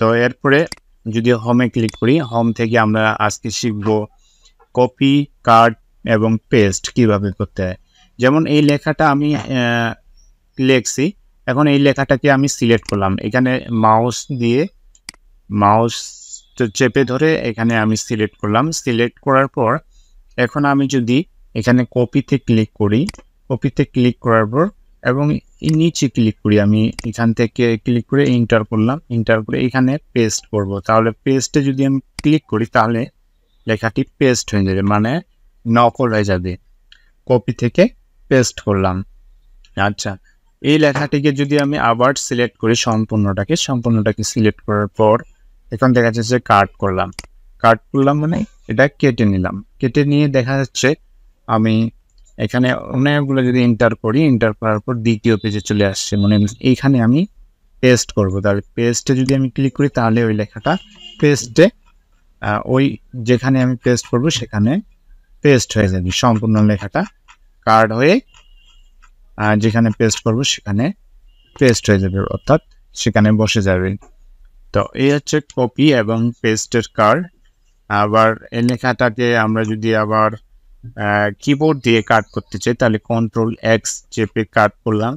তো এরপরে যদি হোমে ক্লিক করি, হোম থেকে আমরা আজকে শিখব কপি, কাট এবং পেস্ট কিভাবে করতে হয়। যেমন এই লেখাটা আমি লিখছি, এখন এই লেখাটাকে আমি সিলেক্ট করলাম, এখানে মাউস চেপে ধরে এখানে আমি সিলেক্ট করলাম। সিলেক্ট করার পর এখন আমি যদি এখানে কপিতে ক্লিক করি, কপিতে ক্লিক করার পর এবং নিচে ক্লিক করি, আমি এখান থেকে ক্লিক করে এন্টার করলাম, এন্টার করে এখানে পেস্ট করব। তাহলে পেস্টে যদি আমি ক্লিক করি তাহলে লেখাটি পেস্ট হয়ে যাবে, মানে নকল হয়ে যাবে। কপি থেকে পেস্ট করলাম। আচ্ছা, এই লেখাটিকে যদি আমি আবার সিলেক্ট করি সম্পূর্ণটাকে সিলেক্ট করার পর এখন দেখা যাচ্ছে কাট করলাম মানে এটা কেটে নিলাম। কেটে নিয়ে দেখা যাচ্ছে আমি এখানে অনেকগুলো যদি এন্টার করি, এন্টার করার পর দ্বিতীয় পেজে চলে আসছে, মানে এইখানে আমি পেস্ট করব। তাহলে পেস্টে যদি আমি ক্লিক করি তাহলে ওই লেখাটা পেস্টে ওই যেখানে আমি পেস্ট করব সেখানে পেস্ট হয়ে যাবে, সম্পূর্ণ লেখাটা কাট হয়ে যেখানে পেস্ট করব সেখানে পেস্ট হয়ে যাবে, অর্থাৎ সেখানে বসে যাবে। তো এই হচ্ছে কপি এবং পেস্টের কার্ড। আবার এই লেখাটাকে আমরা যদি আবার কিবোর্ড দিয়ে কাট করতে চাই তাহলে Ctrl+X চেপে কাট করলাম।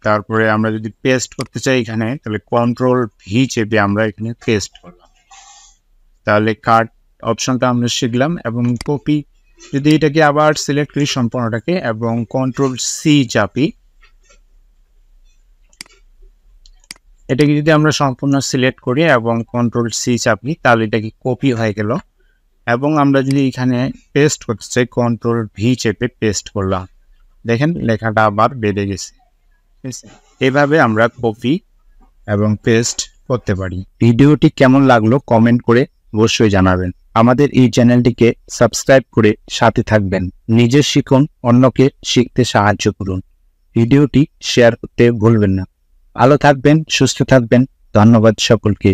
তারপরে আমরা যদি পেস্ট করতে চাই এখানে তাহলে Ctrl+V চেপে আমরা এখানে পেস্ট করলাম। তাহলে কাট অপশনটা আমরা শিখলাম। এবং কপি যদি এটাকে আবার সিলেক্ট করি সম্পূর্ণটাকে এবং Ctrl+C চাপি, এটাকে যদি আমরা সম্পূর্ণ সিলেক্ট করি এবং Ctrl+C চাপি তাহলে এটাকে কপি হয়ে গেল। এবং আমরা যদি এখানে পেস্ট করতে চাই Ctrl+V চেপে পেস্ট করলাম, দেখেন লেখাটা আবার বেড়ে গেছে। এভাবে আমরা কপি এবং পেস্ট করতে পারি। ভিডিওটি কেমন লাগলো কমেন্ট করে অবশ্যই জানাবেন। আমাদের এই চ্যানেলটিকে সাবস্ক্রাইব করে সাথে থাকবেন। নিজে শিখুন, অন্যকে শিখতে সাহায্য করুন। ভিডিওটি শেয়ার করতে ভুলবেন না। ভালো থাকবেন, সুস্থ থাকবেন। ধন্যবাদ সকলকে।